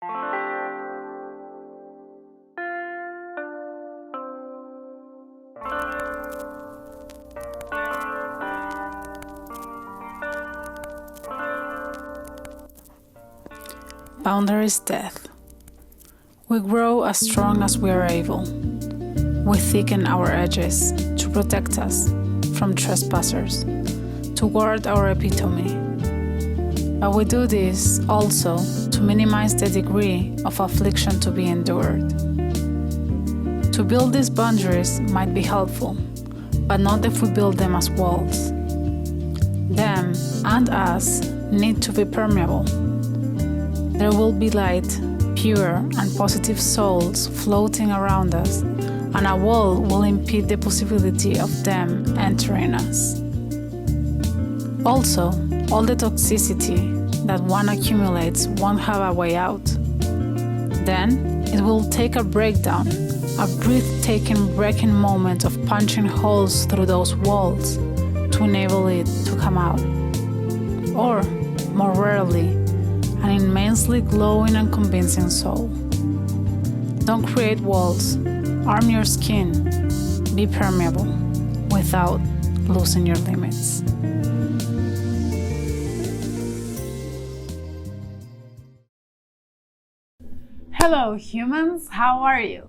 Boundaries death. We grow as strong as we are able. We thicken our edges to protect us from trespassers, to guard our epitome. But we do this also to minimize the degree of affliction to be endured. To build these boundaries might be helpful, but not if we build them as walls. Them and us need to be permeable. There will be light, pure and positive souls floating around us, and a wall will impede the possibility of them entering us. Also, all the toxicity that one accumulates won't have a way out. Then, it will take a breakdown, a breathtaking breaking moment of punching holes through those walls to enable it to come out. Or, more rarely, an immensely glowing and convincing soul. Don't create walls, arm your skin, be permeable without losing your limits. Hello humans, how are you?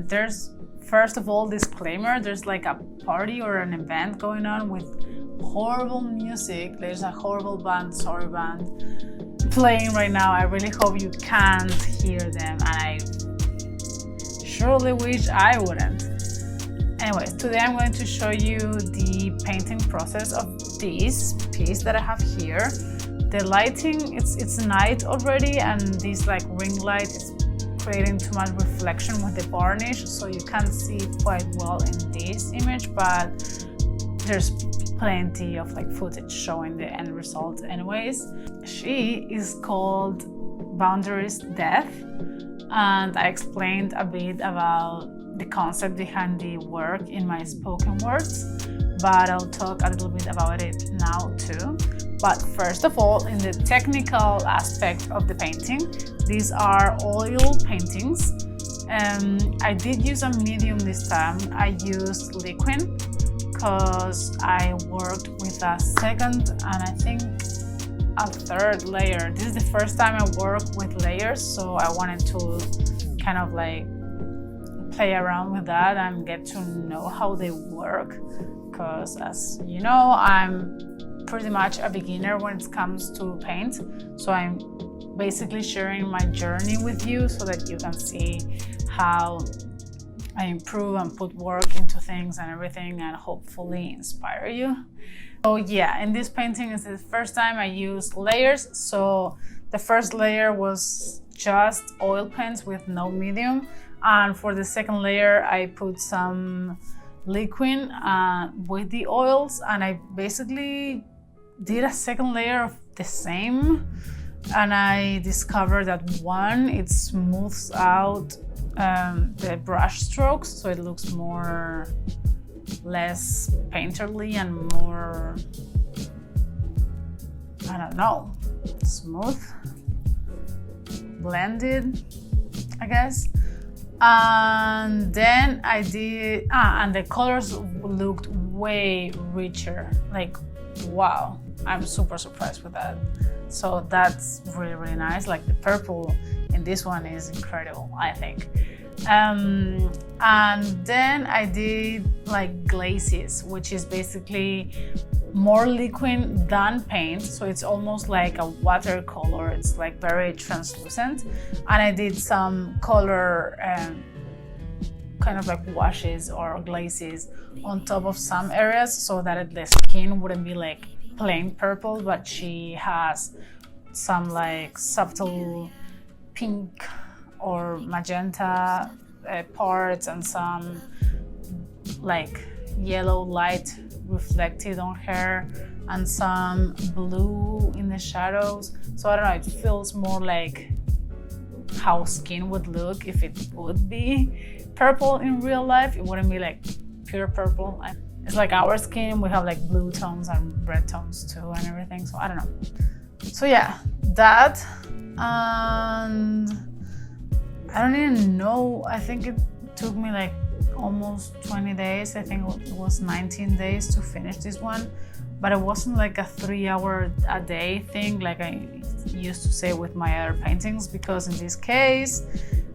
There's first of all disclaimer, there's like a party or an event going on with horrible music. There's a horrible band, sorry band, playing right now. I really hope you can't hear them, and I surely wish I wouldn't. Anyways, today I'm going to show you the painting process of this piece that I have here. The lighting, it's night already, and this like ring light is creating too much reflection with the varnish, so you can't see it quite well in this image, but there's plenty of like footage showing the end result anyways. She is called Boundaries Death, and I explained a bit about the concept behind the work in my spoken words, but I'll talk a little bit about it now too. But first of all, in the technical aspect of the painting, these are oil paintings. I did use a medium this time. I used liquid because I worked with a second and I think a third layer. This is the first time I work with layers, so I wanted to kind of like play around with that and get to know how they work, because as you know, I'm pretty much a beginner when it comes to paint, so I'm basically sharing my journey with you so that you can see how I improve and put work into things and everything, and hopefully inspire you. So yeah, in this painting is the first time I used layers. So the first layer was just oil paints with no medium, and for the second layer I put some liquid with the oils, and I basically did a second layer of the same, and I discovered that one, it smooths out the brush strokes, so it looks less painterly and more, I don't know, smooth, blended, I guess. And then I did, and the colors looked way richer. Like, wow, I'm super surprised with that. So that's really, really nice. Like the purple in this one is incredible, I think. And then I did like glazes, which is basically more liquid than paint. So it's almost like a watercolor. It's like very translucent. And I did some color kind of like washes or glazes on top of some areas so that the skin wouldn't be like plain purple, but she has some like subtle pink or magenta parts and some like yellow light reflected on her and some blue in the shadows. So I don't know, it feels more like how skin would look if it would be purple in real life. It wouldn't be like pure purple. It's like our skin, we have like blue tones and red tones too and everything, so I don't know. So yeah, that and I don't even know, I think it took me like almost 20 days. I think it was 19 days to finish this one, but it wasn't like a 3-hour a day thing like I used to say with my other paintings, because in this case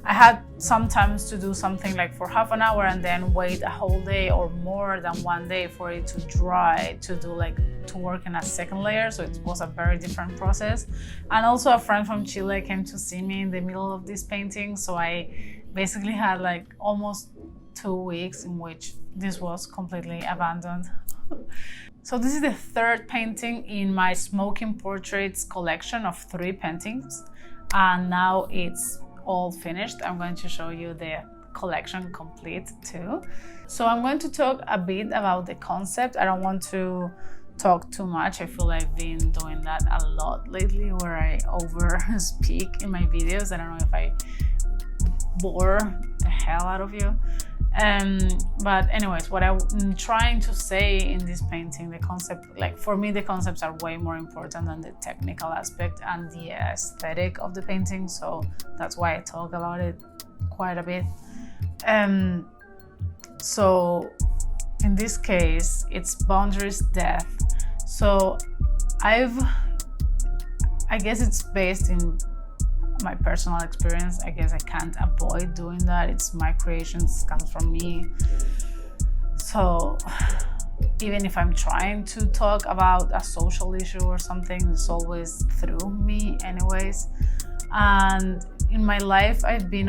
I had sometimes to do something like for half an hour and then wait a whole day or more than one day for it to dry to do like to work in a second layer. So it was a very different process. And also a friend from Chile came to see me in the middle of this painting, so I basically had like almost 2 weeks in which this was completely abandoned. So this is the third painting in my smoking portraits collection of 3 paintings, and now it's all finished. I'm going to show you the collection complete too. So I'm going to talk a bit about the concept. I don't want to talk too much. I feel I've been doing that a lot lately, where I over speak in my videos. I don't know if I bore the hell out of you. But anyways, what I'm trying to say in this painting, the concept, like for me, the concepts are way more important than the technical aspect and the aesthetic of the painting. So that's why I talk about it quite a bit. So in this case, it's boundaries death. So I guess it's based in my personal experience. I guess I can't avoid doing that. It's my creations, comes from me. So even if I'm trying to talk about a social issue or something, it's always through me anyways. And in my life, I've been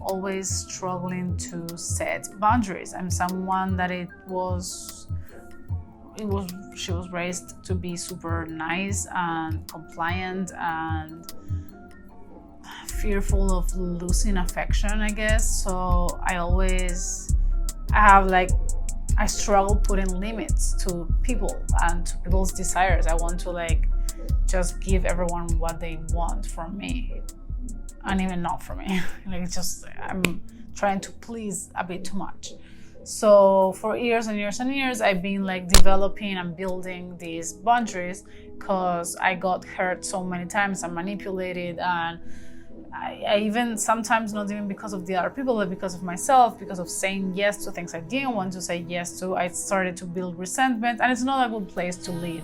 always struggling to set boundaries. I'm someone that she was raised to be super nice and compliant and fearful of losing affection, I guess. So I struggle putting limits to people and to people's desires. I want to like just give everyone what they want from me, and even not from me. Like it's just I'm trying to please a bit too much. So for years and years and years, I've been like developing and building these boundaries, because I got hurt so many times and manipulated, and I even sometimes not even because of the other people, but because of myself, because of saying yes to things I didn't want to say yes to. I started to build resentment, and it's not a good place to live.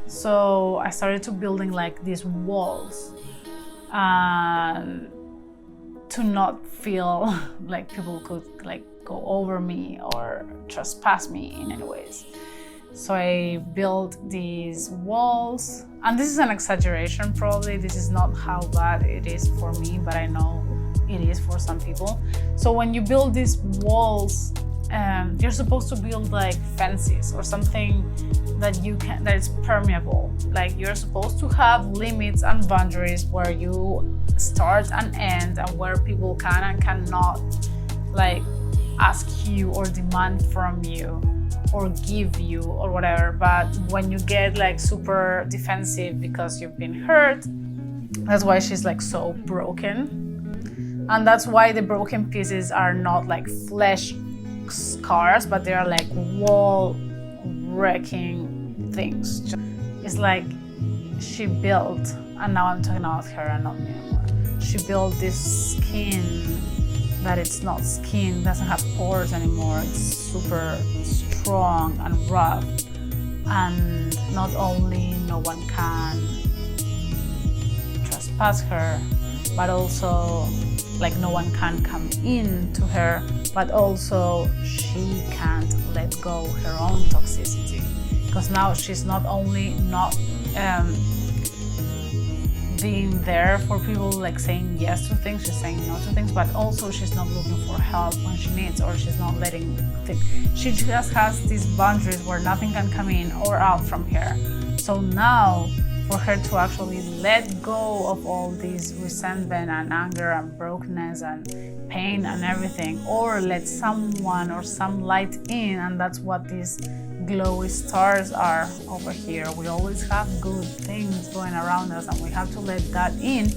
So I started to building like these walls to not feel like people could like go over me or trespass me in any ways. So I built these walls, and this is an exaggeration probably. This is not how bad it is for me, but I know it is for some people. So when you build these walls, you're supposed to build like fences or something that is permeable. Like you're supposed to have limits and boundaries where you start and end, and where people can and cannot like ask you or demand from you or give you or whatever. But when you get like super defensive because you've been hurt, that's why she's like so broken. And that's why the broken pieces are not like flesh scars, but they are like wall wrecking things. It's like she built, and now I'm talking about her and not me anymore. She built this skin that it's not skin, doesn't have pores anymore. It's super strong and rough, and not only no one can trespass her, but also like no one can come in to her, but also she can't let go her own toxicity, because now she's not only not being there for people, like saying yes to things, she's saying no to things, but also she's not looking for help when she needs, or she's not letting things. She just has these boundaries where nothing can come in or out from her. So now for her to actually let go of all these resentment and anger and brokenness and pain and everything, or let someone or some light in, and that's what these glowy stars are over here. We always have good things going around us, and we have to let that in,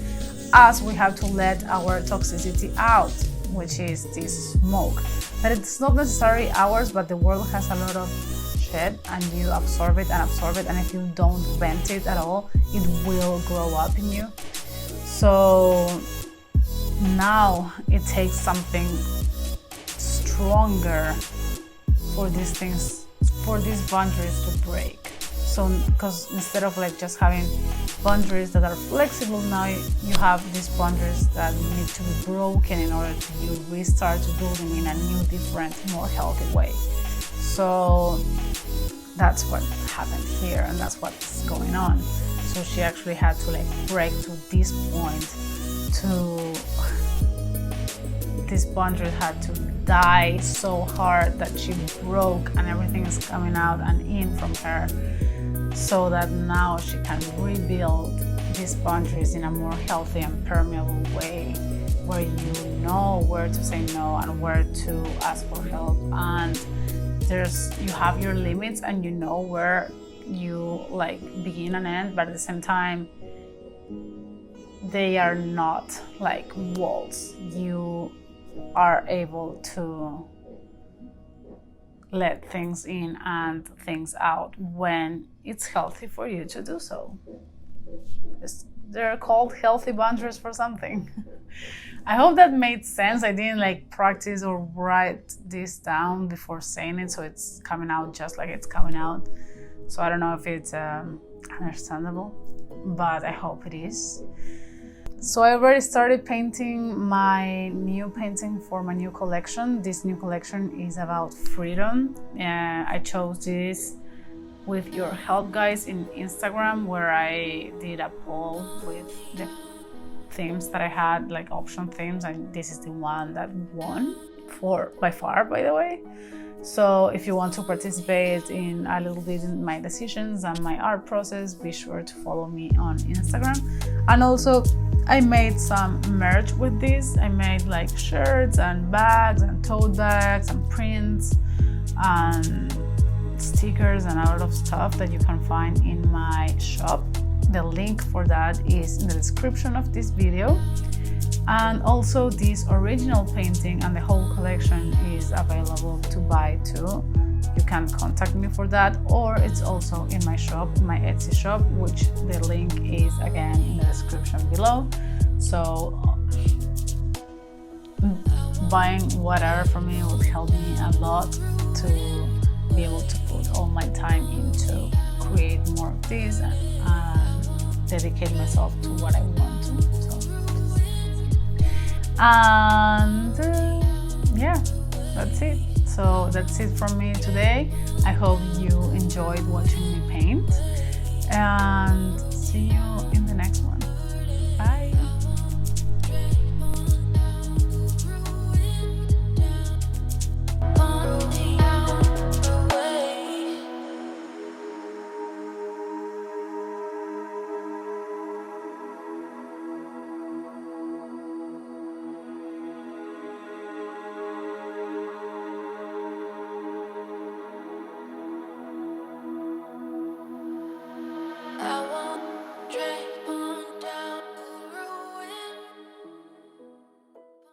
as we have to let our toxicity out, which is this smoke. But it's not necessarily ours, but the world has a lot of shit, and you absorb it, and if you don't vent it at all, it will grow up in you. So now it takes something stronger for these things, for these boundaries to break. So, because instead of like just having boundaries that are flexible, now you have these boundaries that need to be broken in order to you restart building in a new, different, more healthy way. So that's what happened here, and that's what's going on. So she actually had to like break to this point. This boundary had to die so hard that she broke, and everything is coming out and in from her, so that now she can rebuild these boundaries in a more healthy and permeable way, where you know where to say no and where to ask for help, and you have your limits and you know where you like begin and end, but at the same time they are not like walls. You are able to let things in and things out when it's healthy for you to do so. They're called healthy boundaries for something. I hope that made sense. I didn't like practice or write this down before saying it, so it's coming out just like it's coming out. So I don't know if it's understandable, but I hope it is. So I already started painting my new painting for my new collection. This new collection is about freedom. I chose this with your help, guys, in Instagram, where I did a poll with the themes that I had, like option themes, and this is the one that won by far, by the way. So if you want to participate in a little bit in my decisions and my art process, be sure to follow me on Instagram. And also, I made some merch with this. I made like shirts and bags and tote bags and prints and stickers and a lot of stuff that you can find in my shop. The link for that is in the description of this video. And also this original painting and the whole collection is available to buy too. You can contact me for that, or it's also in my shop, my Etsy shop, which the link is again in the description below. So buying whatever from me would help me a lot to be able to put all my time into create more of this and dedicate myself to what I want to. And yeah, that's it. So that's it from me today. I hope you enjoyed watching me paint, and see you in the next one.